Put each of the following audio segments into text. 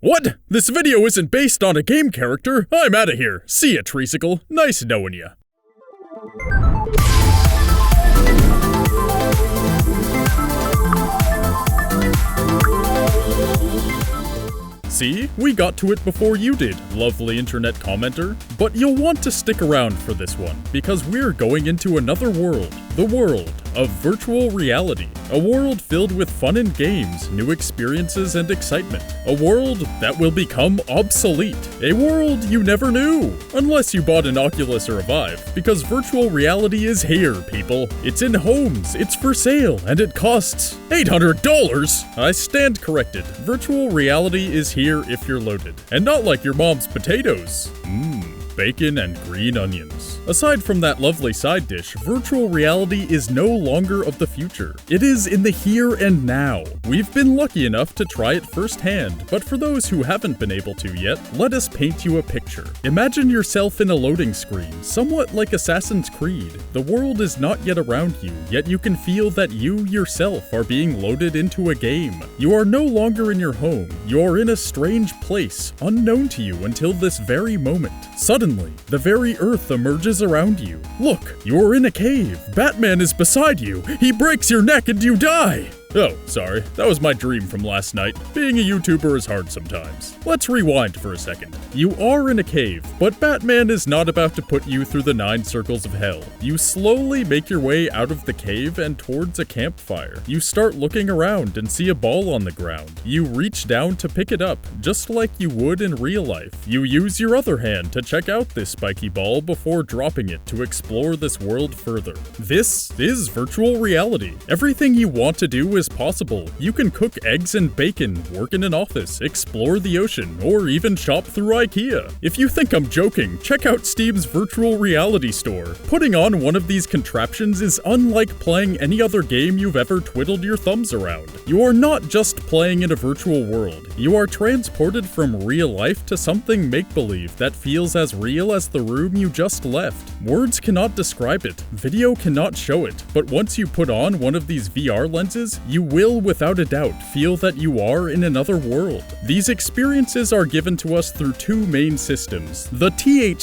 What? This video isn't based on a game character? I'm outta here. See ya, Treesicle. Nice knowing ya. See? We got to it before you did, lovely internet commenter. But you'll want to stick around for this one, because we're going into another world. The world of virtual reality. A world filled with fun and games, new experiences and excitement. A world that will become obsolete. A world you never knew. Unless you bought an Oculus or a Vive, because virtual reality is here, people. It's in homes, it's for sale, and it costs $800! I stand corrected. Virtual reality is here if you're loaded. And not like your mom's potatoes. Bacon and green onions. Aside from that lovely side dish, virtual reality is no longer of the future. It is in the here and now. We've been lucky enough to try it firsthand, but for those who haven't been able to yet, let us paint you a picture. Imagine yourself in a loading screen, somewhat like Assassin's Creed. The world is not yet around you, yet you can feel that you yourself are being loaded into a game. You are no longer in your home. You are in a strange place, unknown to you until this very moment. Suddenly, the very earth emerges around you. Look, you're in a cave. Batman is beside you. He breaks your neck and you die. Oh, sorry. That was my dream from last night. Being a YouTuber is hard sometimes. Let's rewind for a second. You are in a cave, but Batman is not about to put you through the 9 circles of hell. You slowly make your way out of the cave and towards a campfire. You start looking around and see a ball on the ground. You reach down to pick it up, just like you would in real life. You use your other hand to check out this spiky ball before dropping it to explore this world further. This is virtual reality. Everything you want to do is possible. You can cook eggs and bacon, work in an office, explore the ocean, or even shop through IKEA. If you think I'm joking, check out Steam's virtual reality store. Putting on one of these contraptions is unlike playing any other game you've ever twiddled your thumbs around. You are not just playing in a virtual world. You are transported from real life to something make-believe that feels as real as the room you just left. Words cannot describe it, video cannot show it, but once you put on one of these VR lenses, you will without a doubt feel that you are in another world. These experiences are given to us through 2 main systems, the the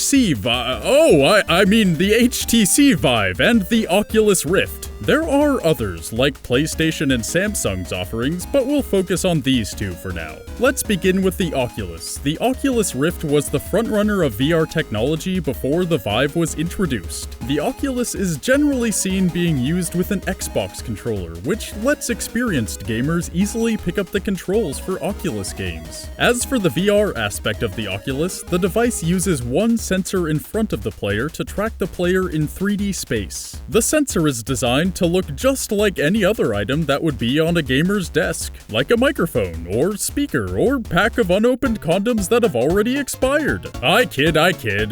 HTC Vive and the Oculus Rift. There are others, like PlayStation and Samsung's offerings, but we'll focus on these 2 for now. Let's begin with the Oculus. The Oculus Rift was the frontrunner of VR technology before the Vive was introduced. The Oculus is generally seen being used with an Xbox controller, which lets experienced gamers easily pick up the controls for Oculus games. As for the VR aspect of the Oculus, the device uses one sensor in front of the player to track the player in 3D space. The sensor is designed to look just like any other item that would be on a gamer's desk, like a microphone, or speaker, or pack of unopened condoms that have already expired. I kid,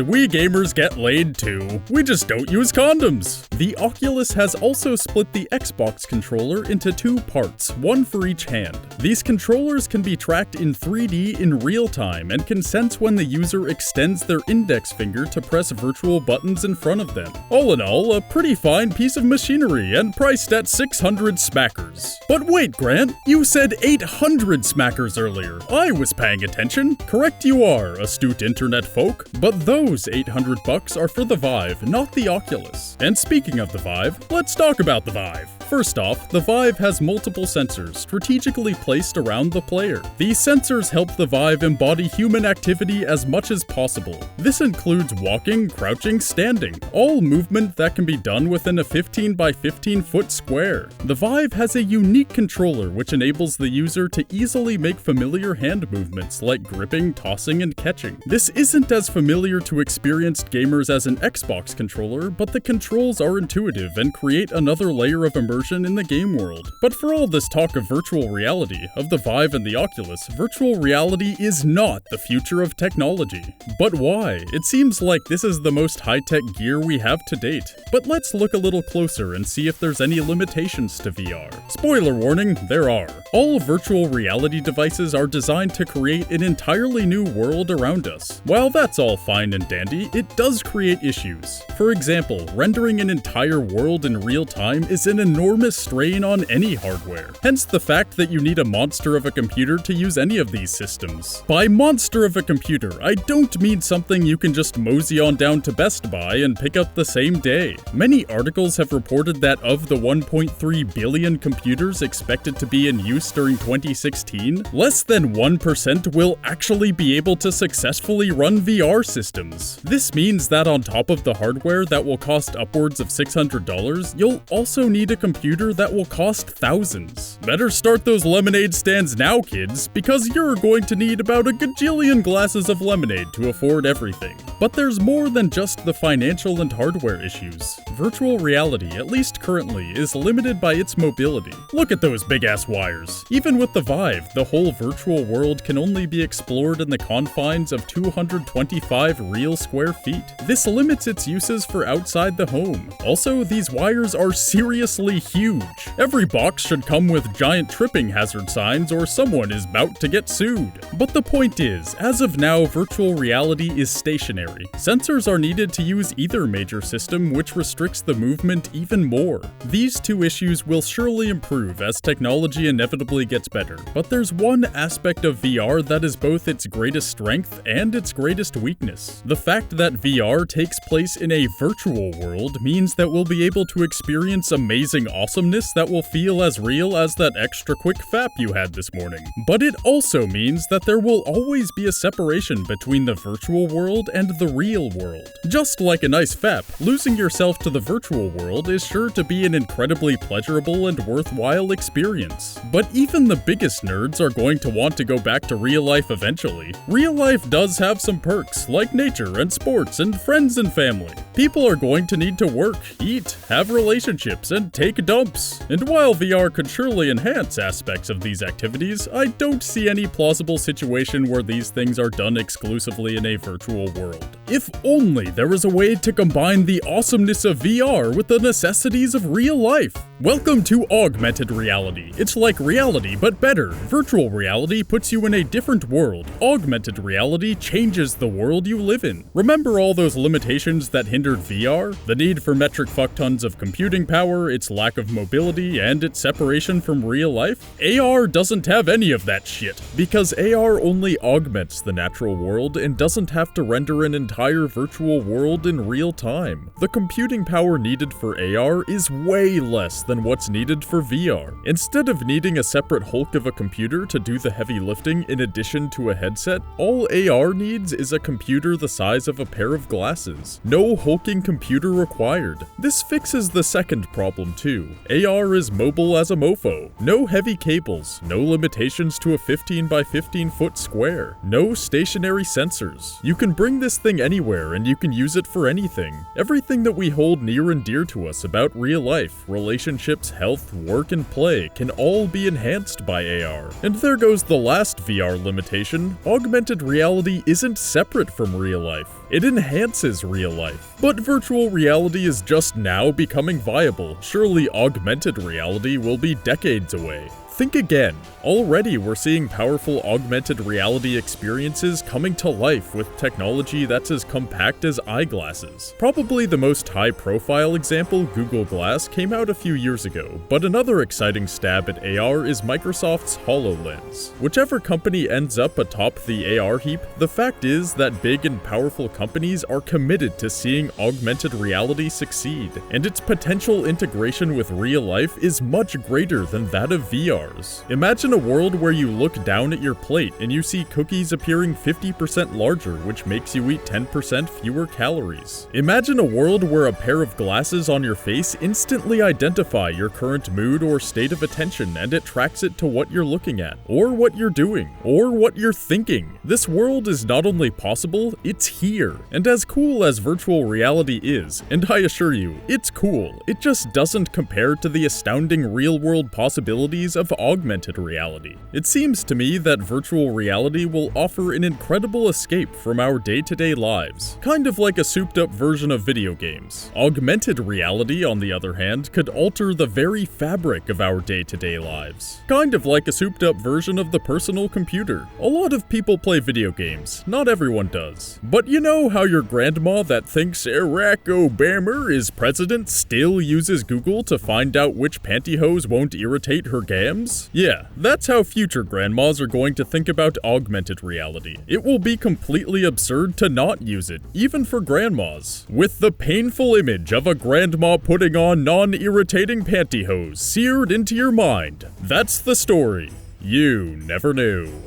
we gamers get laid too. We just don't use condoms. The Oculus has also split the Xbox controller into 2 parts, one for each hand. These controllers can be tracked in 3D in real time and can sense when the user extends their index finger to press virtual buttons in front of them. All in all, a pretty fine piece of machinery and priced at 600 smackers. But wait, Grant, you said 800 smackers earlier. I was paying attention. Correct you are, astute internet folk. But those 800 bucks are for the Vive, not the Oculus. And speaking of the Vive, let's talk about the Vive. First off, the Vive has multiple sensors strategically placed around the player. These sensors help the Vive embody human activity as much as possible. This includes walking, crouching, standing, all movement that can be done within a 15 by 15 foot square. The Vive has a unique controller which enables the user to easily make familiar hand movements like gripping, tossing, and catching. This isn't as familiar to experienced gamers as an Xbox controller, but the controls are intuitive and create another layer of immersion in the game world. But for all this talk of virtual reality, of the Vive and the Oculus, virtual reality is not the future of technology. But why? It seems like this is the most high-tech gear we have to date. But let's look a little closer and see if there's any limitations to VR. Spoiler warning, there are. All virtual reality devices are designed to create an entirely new world around us. While that's all fine and dandy, it does create issues. For example, rendering an entire world in real time is an enormous enormous strain on any hardware. Hence the fact that you need a monster of a computer to use any of these systems. By monster of a computer, I don't mean something you can just mosey on down to Best Buy and pick up the same day. Many articles have reported that of the 1.3 billion computers expected to be in use during 2016, less than 1% will actually be able to successfully run VR systems. This means that on top of the hardware that will cost upwards of $600, you'll also need a computer that will cost thousands. Better start those lemonade stands now, kids, because you're going to need about a gajillion glasses of lemonade to afford everything. But there's more than just the financial and hardware issues. Virtual reality, at least currently, is limited by its mobility. Look at those big-ass wires. Even with the Vive, the whole virtual world can only be explored in the confines of 225 real square feet. This limits its uses for outside the home. Also, these wires are seriously huge. Every box should come with giant tripping hazard signs or someone is about to get sued. But the point is, as of now, virtual reality is stationary. Sensors are needed to use either major system, which restricts the movement even more. These two issues will surely improve as technology inevitably gets better, but there's one aspect of VR that is both its greatest strength and its greatest weakness. The fact that VR takes place in a virtual world means that we'll be able to experience amazing awesomeness that will feel as real as that extra quick fap you had this morning. But it also means that there will always be a separation between the virtual world and the real world. Just like a nice fap, losing yourself to the virtual world is sure to be an incredibly pleasurable and worthwhile experience. But even the biggest nerds are going to want to go back to real life eventually. Real life does have some perks, like nature and sports and friends and family. People are going to need to work, eat, have relationships, and take dumps. And while VR could surely enhance aspects of these activities, I don't see any plausible situation where these things are done exclusively in a virtual world. If only there was a way to combine the awesomeness of VR with the necessities of real life. Welcome to augmented reality. It's like reality, but better. Virtual reality puts you in a different world. Augmented reality changes the world you live in. Remember all those limitations that hindered VR? The need for metric fucktons of computing power, its lack of mobility, and its separation from real life? AR doesn't have any of that shit, because AR only augments the natural world and doesn't have to render an entire virtual world in real time. The computing power needed for AR is way less than what's needed for VR. Instead of needing a separate hulk of a computer to do the heavy lifting in addition to a headset, all AR needs is a computer the size of a pair of glasses. No hulking computer required. This fixes the second problem too. AR is mobile as a mofo. No heavy cables, no limitations to a 15 by 15 foot square, no stationary sensors. You can bring this thing anywhere and you can use it for anything. Everything that we hold near and dear to us about real life, relationships, health, work, and play can all be enhanced by AR. And there goes the last VR limitation. Augmented reality isn't separate from real life. It enhances real life. But virtual reality is just now becoming viable. Surely augmented reality will be decades away. Think again. Already we're seeing powerful augmented reality experiences coming to life with technology that's as compact as eyeglasses. Probably the most high-profile example, Google Glass, came out a few years ago, but another exciting stab at AR is Microsoft's HoloLens. Whichever company ends up atop the AR heap, the fact is that big and powerful companies are committed to seeing augmented reality succeed, and its potential integration with real life is much greater than that of VR. Imagine a world where you look down at your plate and you see cookies appearing 50% larger, which makes you eat 10% fewer calories. Imagine a world where a pair of glasses on your face instantly identify your current mood or state of attention, and it tracks it to what you're looking at, or what you're doing, or what you're thinking. This world is not only possible, it's here. And as cool as virtual reality is, and I assure you, it's cool, it just doesn't compare to the astounding real-world possibilities of augmented reality. It seems to me that virtual reality will offer an incredible escape from our day-to-day lives, kind of like a souped-up version of video games. Augmented reality, on the other hand, could alter the very fabric of our day-to-day lives, kind of like a souped-up version of the personal computer. A lot of people play video games, not everyone does. But you know how your grandma that thinks Barack Obama is president still uses Google to find out which pantyhose won't irritate her gams? Yeah, that's how future grandmas are going to think about augmented reality. It will be completely absurd to not use it, even for grandmas. With the painful image of a grandma putting on non-irritating pantyhose seared into your mind. That's the story you never knew.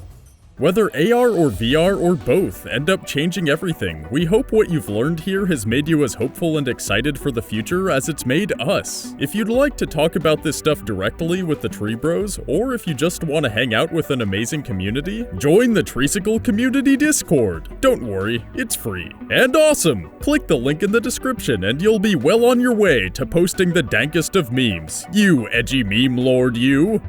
Whether AR or VR or both end up changing everything, we hope what you've learned here has made you as hopeful and excited for the future as it's made us. If you'd like to talk about this stuff directly with the Tree Bros, or if you just want to hang out with an amazing community, join the Treesicle Community Discord. Don't worry, it's free. And awesome! Click the link in the description and you'll be well on your way to posting the dankest of memes. You edgy meme lord, you!